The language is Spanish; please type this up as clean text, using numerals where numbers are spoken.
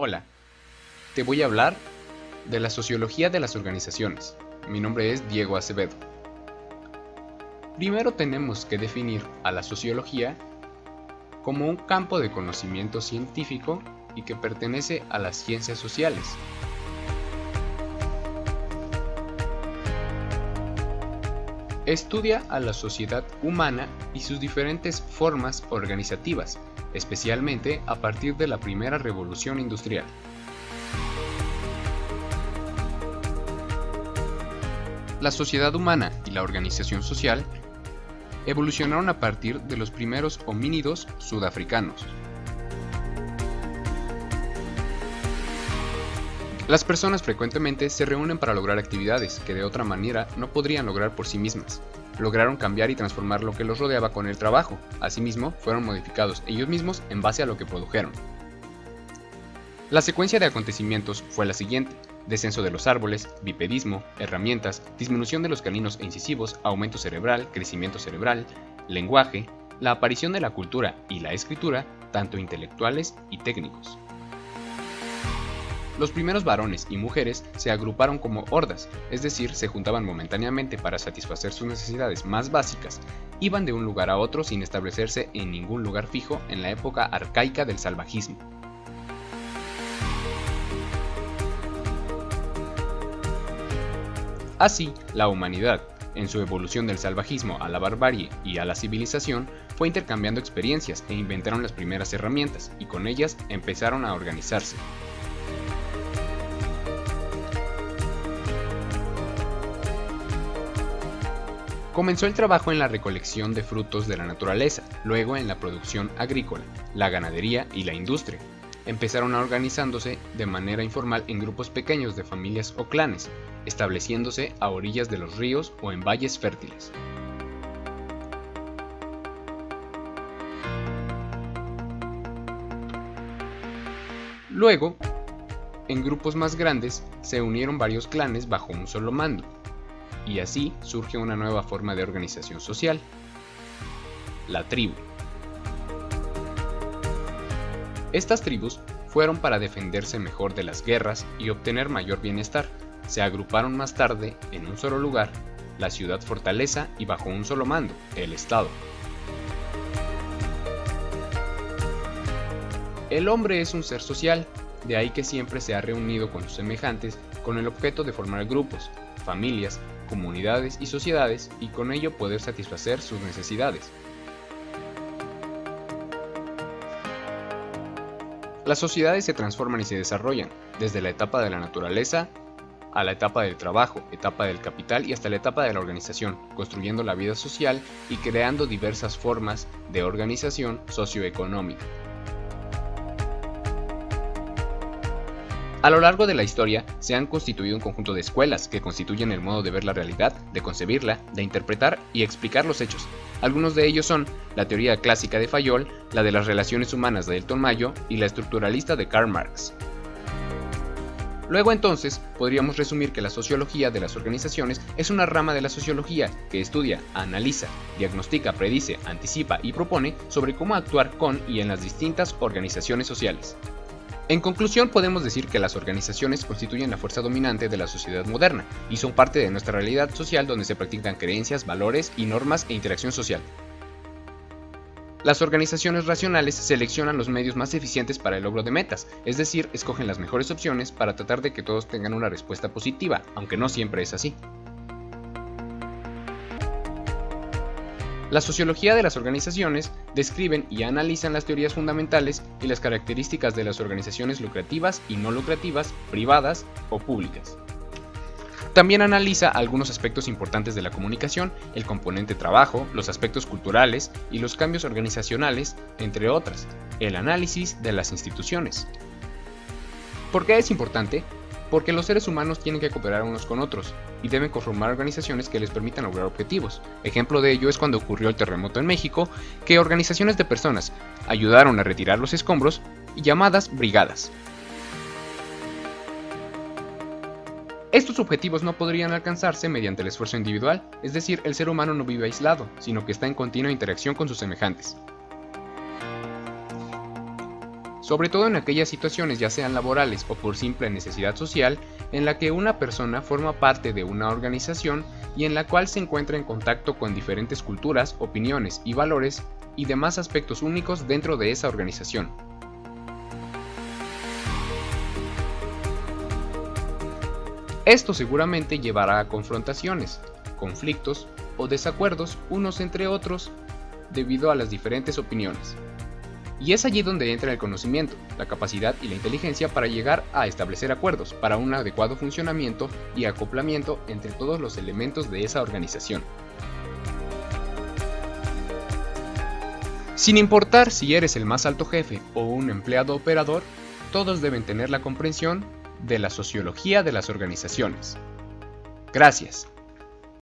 Hola, te voy a hablar de la sociología de las organizaciones. Mi nombre es Diego Acevedo. Primero tenemos que definir a la sociología como un campo de conocimiento científico y que pertenece a las ciencias sociales. Estudia a la sociedad humana y sus diferentes formas organizativas, especialmente a partir de la primera revolución industrial. La sociedad humana y la organización social evolucionaron a partir de los primeros homínidos sudafricanos. Las personas frecuentemente se reúnen para lograr actividades que de otra manera no podrían lograr por sí mismas. Lograron cambiar y transformar lo que los rodeaba con el trabajo. Asimismo, fueron modificados ellos mismos en base a lo que produjeron. La secuencia de acontecimientos fue la siguiente: descenso de los árboles, bipedismo, herramientas, disminución de los caninos e incisivos, aumento cerebral, crecimiento cerebral, lenguaje, la aparición de la cultura y la escritura, tanto intelectuales y técnicos. Los primeros varones y mujeres se agruparon como hordas, es decir, se juntaban momentáneamente para satisfacer sus necesidades más básicas, iban de un lugar a otro sin establecerse en ningún lugar fijo en la época arcaica del salvajismo. Así, la humanidad, en su evolución del salvajismo a la barbarie y a la civilización, fue intercambiando experiencias e inventaron las primeras herramientas, y con ellas empezaron a organizarse. Comenzó el trabajo en la recolección de frutos de la naturaleza, luego en la producción agrícola, la ganadería y la industria. Empezaron organizándose de manera informal en grupos pequeños de familias o clanes, estableciéndose a orillas de los ríos o en valles fértiles. Luego, en grupos más grandes, se unieron varios clanes bajo un solo mando, y así surge una nueva forma de organización social: la tribu. Estas tribus fueron para defenderse mejor de las guerras y obtener mayor bienestar. Se agruparon más tarde en un solo lugar, la ciudad fortaleza, y bajo un solo mando, el Estado. El hombre es un ser social, de ahí que siempre se ha reunido con sus semejantes con el objeto de formar grupos, familias, comunidades y sociedades, y con ello poder satisfacer sus necesidades. Las sociedades se transforman y se desarrollan, desde la etapa de la naturaleza a la etapa del trabajo, etapa del capital y hasta la etapa de la organización, construyendo la vida social y creando diversas formas de organización socioeconómica. A lo largo de la historia se han constituido un conjunto de escuelas que constituyen el modo de ver la realidad, de concebirla, de interpretar y explicar los hechos. Algunos de ellos son la teoría clásica de Fayol, la de las relaciones humanas de Elton Mayo y la estructuralista de Karl Marx. Luego entonces podríamos resumir que la sociología de las organizaciones es una rama de la sociología que estudia, analiza, diagnostica, predice, anticipa y propone sobre cómo actuar con y en las distintas organizaciones sociales. En conclusión, podemos decir que las organizaciones constituyen la fuerza dominante de la sociedad moderna y son parte de nuestra realidad social, donde se practican creencias, valores y normas e interacción social. Las organizaciones racionales seleccionan los medios más eficientes para el logro de metas, es decir, escogen las mejores opciones para tratar de que todos tengan una respuesta positiva, aunque no siempre es así. La sociología de las organizaciones describen y analizan las teorías fundamentales y las características de las organizaciones lucrativas y no lucrativas, privadas o públicas. También analiza algunos aspectos importantes de la comunicación, el componente trabajo, los aspectos culturales y los cambios organizacionales, entre otras, el análisis de las instituciones. ¿Por qué es importante? Porque los seres humanos tienen que cooperar unos con otros y deben conformar organizaciones que les permitan lograr objetivos. Ejemplo de ello es cuando ocurrió el terremoto en México, que organizaciones de personas ayudaron a retirar los escombros, llamadas brigadas. Estos objetivos no podrían alcanzarse mediante el esfuerzo individual, es decir, el ser humano no vive aislado, sino que está en continua interacción con sus semejantes. sobre todo en aquellas situaciones, ya sean laborales o por simple necesidad social, en la que una persona forma parte de una organización y en la cual se encuentra en contacto con diferentes culturas, opiniones y valores y demás aspectos únicos dentro de esa organización. Esto seguramente llevará a confrontaciones, conflictos o desacuerdos unos entre otros debido a las diferentes opiniones. Y es allí donde entra el conocimiento, la capacidad y la inteligencia para llegar a establecer acuerdos para un adecuado funcionamiento y acoplamiento entre todos los elementos de esa organización. Sin importar si eres el más alto jefe o un empleado operador, todos deben tener la comprensión de la sociología de las organizaciones. Gracias.